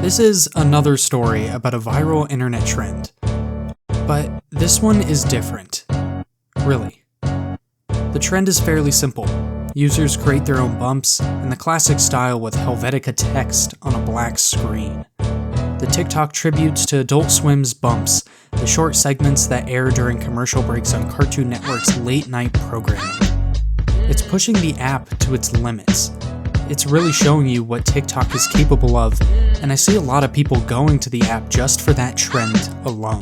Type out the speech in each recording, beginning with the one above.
This is another story about a viral internet trend, but this one is different. Really. The trend is fairly simple. Users create their own bumps in the classic style with Helvetica text on a black screen. The TikTok tributes to Adult Swim's bumps, the short segments that air during commercial breaks on Cartoon Network's late-night programming. It's pushing the app to its limits. It's really showing you what TikTok is capable of, and I see a lot of people going to the app just for that trend alone.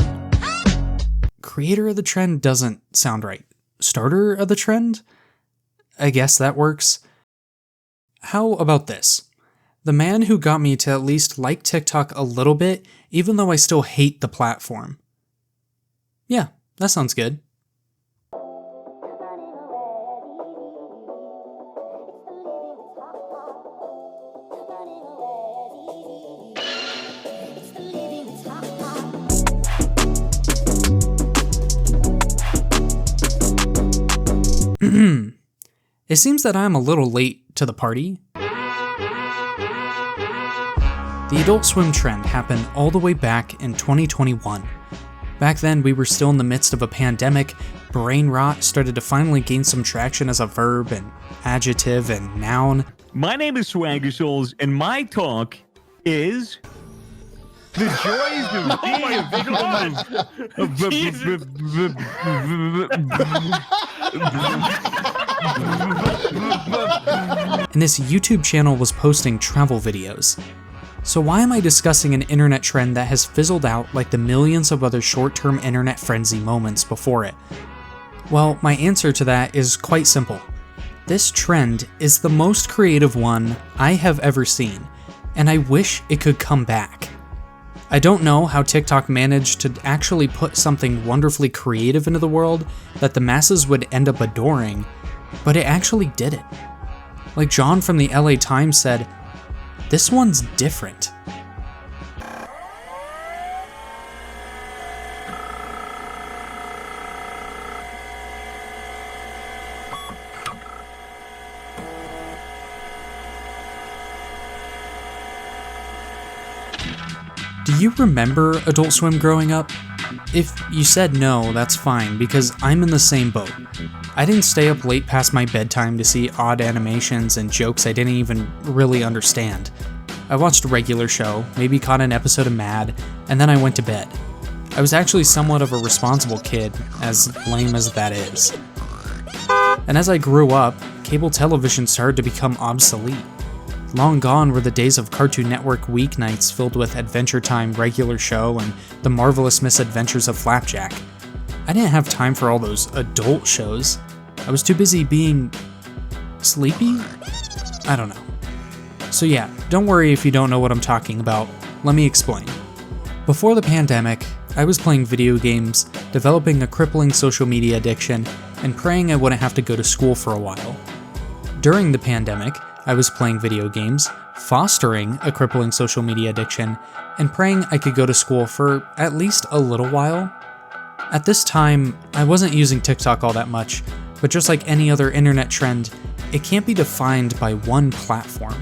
Creator of the trend doesn't sound right. Starter of the trend? I guess that works. How about this? The man who got me to at least like TikTok a little bit, even though I still hate the platform. Yeah, that sounds good. It seems that I'm a little late to the party. The Adult Swim trend happened all the way back in 2021. Back then, we were still in the midst of a pandemic, brain rot started to finally gain some traction as a verb and adjective and noun. My name is Swagger Souls, and my talk is the joys of And this YouTube channel was posting travel videos. So why am I discussing an internet trend that has fizzled out like the millions of other short-term internet frenzy moments before it? Well, my answer to that is quite simple. This trend is the most creative one I have ever seen, and I wish it could come back. I don't know how TikTok managed to actually put something wonderfully creative into the world that the masses would end up adoring, but it actually did it. Like John from the LA Times said, "This one's different." Do you remember Adult Swim growing up? If you said no, that's fine, because I'm in the same boat. I didn't stay up late past my bedtime to see odd animations and jokes I didn't even really understand. I watched a regular show, maybe caught an episode of Mad, and then I went to bed. I was actually somewhat of a responsible kid, as lame as that is. And as I grew up, cable television started to become obsolete. Long gone were the days of Cartoon Network weeknights filled with Adventure Time regular show and The Marvelous Misadventures of Flapjack. I didn't have time for all those adult shows. I was too busy being sleepy? I don't know. So yeah, don't worry if you don't know what I'm talking about. Let me explain. Before the pandemic, I was playing video games, developing a crippling social media addiction, and praying I wouldn't have to go to school for a while. During the pandemic, I was playing video games, fostering a crippling social media addiction, and praying I could go to school for at least a little while. At this time, I wasn't using TikTok all that much, but just like any other internet trend, it can't be defined by one platform.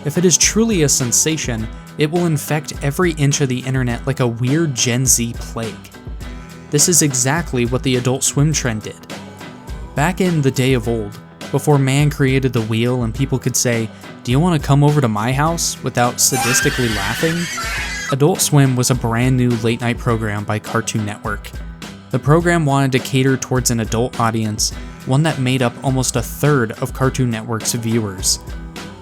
If it is truly a sensation, it will infect every inch of the internet like a weird Gen Z plague. This is exactly what the Adult Swim trend did. Back in the day of old, before man created the wheel and people could say, "Do you want to come over to my house?" without sadistically laughing, Adult Swim was a brand new late night program by Cartoon Network. The program wanted to cater towards an adult audience, one that made up almost a third of Cartoon Network's viewers.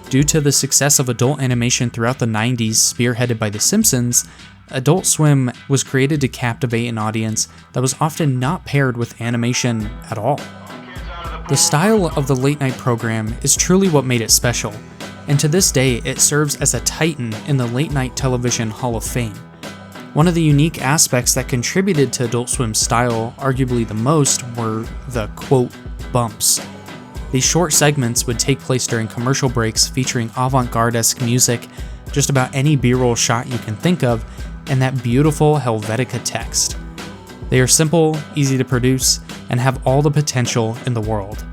Due to the success of adult animation throughout the 90s spearheaded by The Simpsons, Adult Swim was created to captivate an audience that was often not paired with animation at all. The style of the late night program is truly what made it special, and to this day it serves as a titan in the late night television Hall of Fame. One of the unique aspects that contributed to Adult Swim's style arguably the most were the, quote, bumps. These short segments would take place during commercial breaks featuring avant-garde-esque music, just about any B-roll shot you can think of, and that beautiful Helvetica text. They are simple, easy to produce, and have all the potential in the world.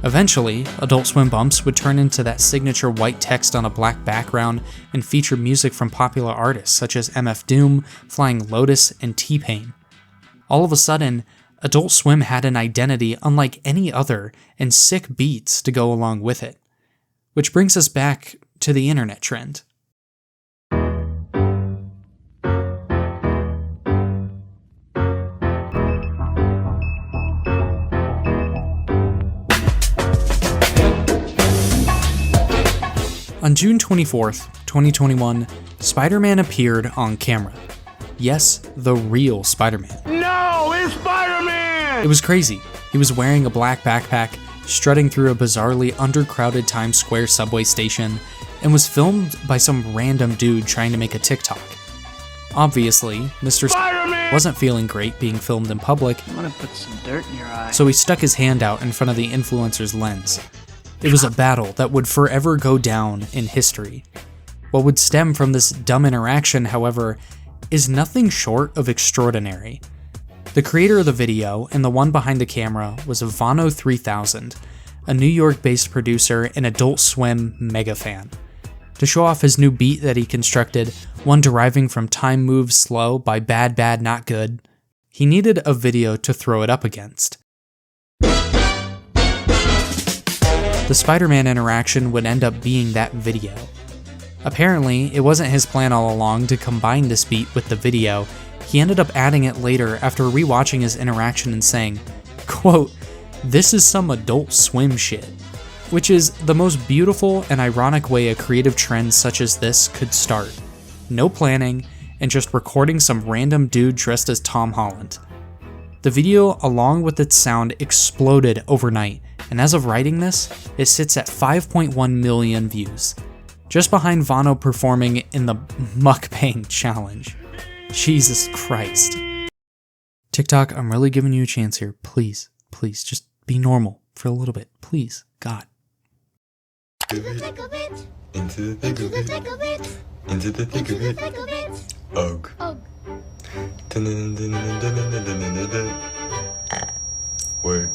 Eventually, Adult Swim bumps would turn into that signature white text on a black background and feature music from popular artists such as MF Doom, Flying Lotus, and T-Pain. All of a sudden, Adult Swim had an identity unlike any other and sick beats to go along with it. Which brings us back to the internet trend. On June 24th, 2021, Spider-Man appeared on camera. Yes, the real Spider-Man. No, it's Spider-Man! It was crazy. He was wearing a black backpack, strutting through a bizarrely undercrowded Times Square subway station, and was filmed by some random dude trying to make a TikTok. Obviously, Mr. Spider-Man wasn't feeling great being filmed in public, I want to put some dirt in your eye. so he stuck his hand out in front of the influencer's lens. It was a battle that would forever go down in history. What would stem from this dumb interaction, however, is nothing short of extraordinary. The creator of the video and the one behind the camera was Vano3000, a New York-based producer and Adult Swim mega fan. To show off his new beat that he constructed, one deriving from Time Moves Slow by Bad Bad Not Good, he needed a video to throw it up against. The Spider-Man interaction would end up being that video. Apparently, it wasn't his plan all along to combine this beat with the video. He ended up adding it later after rewatching his interaction and saying, quote, "This is some Adult Swim shit," which is the most beautiful and ironic way a creative trend such as this could start. No planning, and just recording some random dude dressed as Tom Holland. The video, along with its sound, exploded overnight, and as of writing this, it sits at 5.1 million views, just behind Vano performing in the mukbang challenge. Jesus Christ. TikTok, I'm really giving you a chance here. Please, please, just be normal for a little bit. Please, God. Into the thick of it. Into the thick of it. Into the thick of it. Ugh. Where?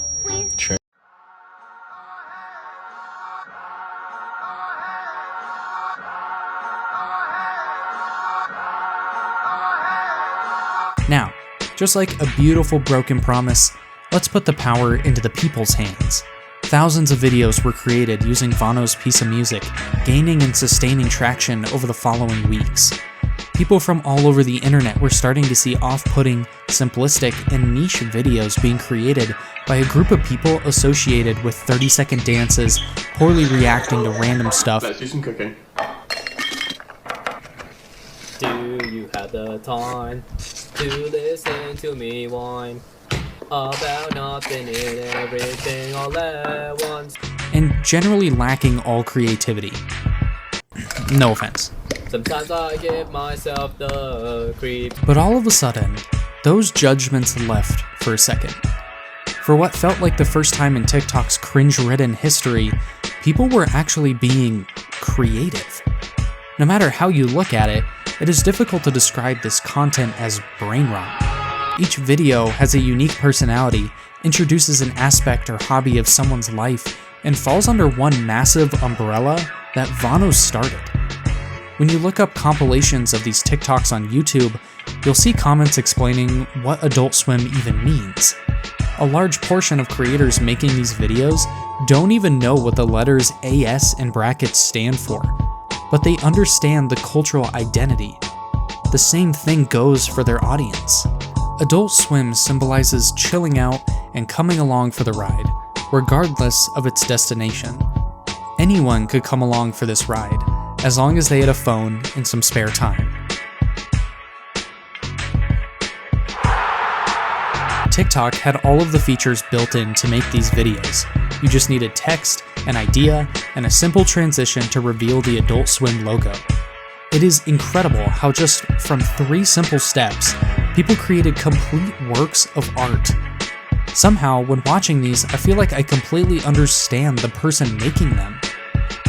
Now, just like a beautiful broken promise, let's put the power into the people's hands. Thousands of videos were created using Vano's piece of music, gaining and sustaining traction over the following weeks. People from all over the internet were starting to see off-putting, simplistic, and niche videos being created by a group of people associated with 30-second dances, poorly reacting to random stuff. Let's do some cooking. Do you have the time to listen to me whine about nothing and everything all at once? And generally lacking all creativity. No offense. Sometimes I give myself the creep. But all of a sudden, those judgments left for a second. For what felt like the first time in TikTok's cringe-ridden history, people were actually being creative. No matter how you look at it, it is difficult to describe this content as brain rot. Each video has a unique personality, introduces an aspect or hobby of someone's life, and falls under one massive umbrella that Vano started. When you look up compilations of these TikToks on YouTube, you'll see comments explaining what Adult Swim even means. A large portion of creators making these videos don't even know what the letters AS in brackets stand for, but they understand the cultural identity. The same thing goes for their audience. Adult Swim symbolizes chilling out and coming along for the ride, regardless of its destination. Anyone could come along for this ride, as long as they had a phone and some spare time. TikTok had all of the features built in to make these videos. You just needed text, an idea, and a simple transition to reveal the Adult Swim logo. It is incredible how just from 3 simple steps, people created complete works of art. Somehow, when watching these, I feel like I completely understand the person making them.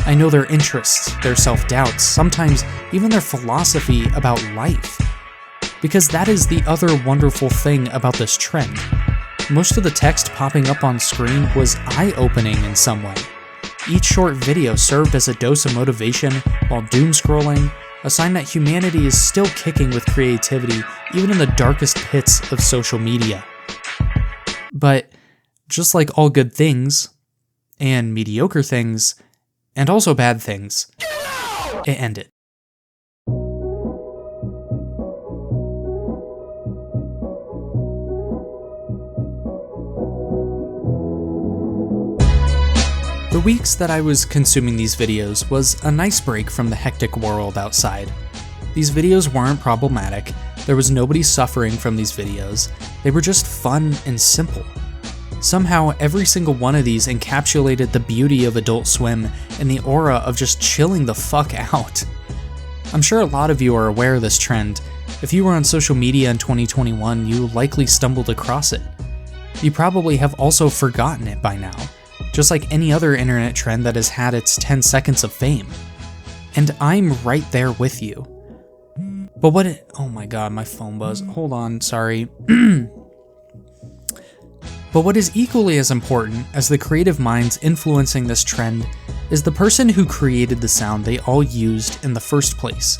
I know their interests, their self-doubts, sometimes even their philosophy about life. Because that is the other wonderful thing about this trend. Most of the text popping up on screen was eye-opening in some way. Each short video served as a dose of motivation while doom scrolling, a sign that humanity is still kicking with creativity even in the darkest pits of social media. But just like all good things, and mediocre things, and also bad things, it ended. The weeks that I was consuming these videos was a nice break from the hectic world outside. These videos weren't problematic, there was nobody suffering from these videos, they were just fun and simple. Somehow, every single one of these encapsulated the beauty of Adult Swim and the aura of just chilling the fuck out. I'm sure a lot of you are aware of this trend. If you were on social media in 2021, you likely stumbled across it. You probably have also forgotten it by now, just like any other internet trend that has had its 10 seconds of fame. And I'm right there with you. But oh my god, my phone buzzed. Hold on, sorry. But what is equally as important as the creative minds influencing this trend is the person who created the sound they all used in the first place.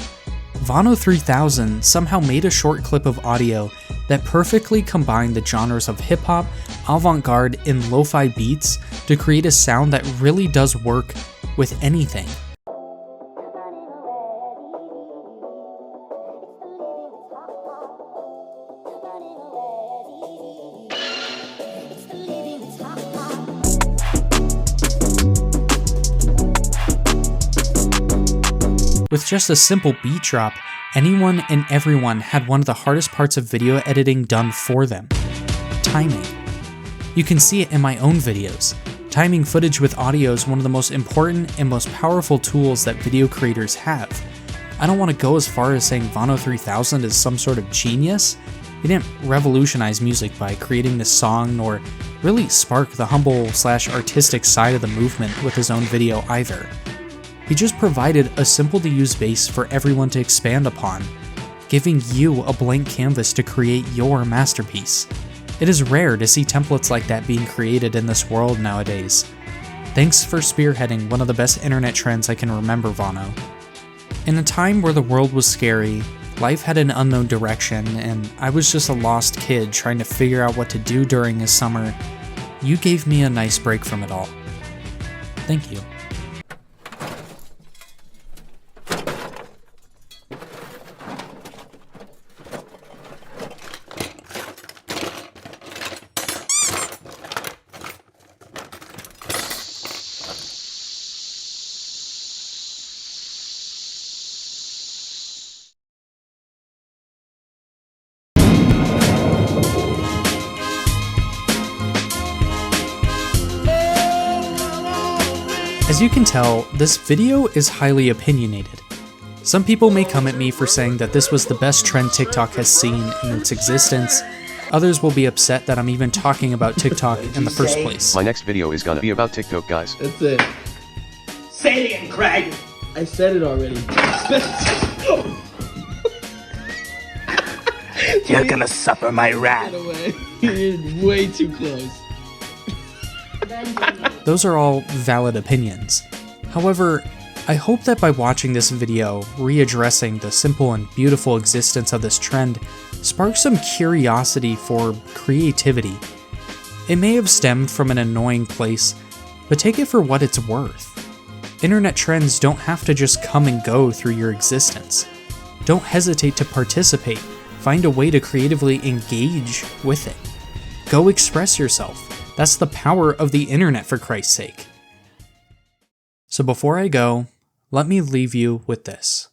Vano 3000 somehow made a short clip of audio that perfectly combined the genres of hip-hop, avant-garde, and lo-fi beats to create a sound that really does work with anything. With just a simple beat drop, anyone and everyone had one of the hardest parts of video editing done for them: timing. You can see it in my own videos. Timing footage with audio is one of the most important and most powerful tools that video creators have. I don't want to go as far as saying Vano 3000 is some sort of genius. He didn't revolutionize music by creating this song, nor really spark the humble/artistic side of the movement with his own video either. He just provided a simple-to-use base for everyone to expand upon, giving you a blank canvas to create your masterpiece. It is rare to see templates like that being created in this world nowadays. Thanks for spearheading one of the best internet trends I can remember, Vano. In a time where the world was scary, life had an unknown direction, and I was just a lost kid trying to figure out what to do during a summer, you gave me a nice break from it all. Thank you. As you can tell, this video is highly opinionated. Some people may come at me for saying that this was the best trend TikTok has seen in its existence. Others will be upset that I'm even talking about TikTok in the first place. My next video is gonna be about TikTok, guys. That's it. Say it again, Craig! I said it already. You're gonna suffer my wrath. Get away. You're way too close. Those are all valid opinions. However, I hope that by watching this video, readdressing the simple and beautiful existence of this trend sparks some curiosity for creativity. It may have stemmed from an annoying place, but take it for what it's worth. Internet trends don't have to just come and go through your existence. Don't hesitate to participate. Find a way to creatively engage with it. Go express yourself. That's the power of the internet, for Christ's sake. So before I go, let me leave you with this.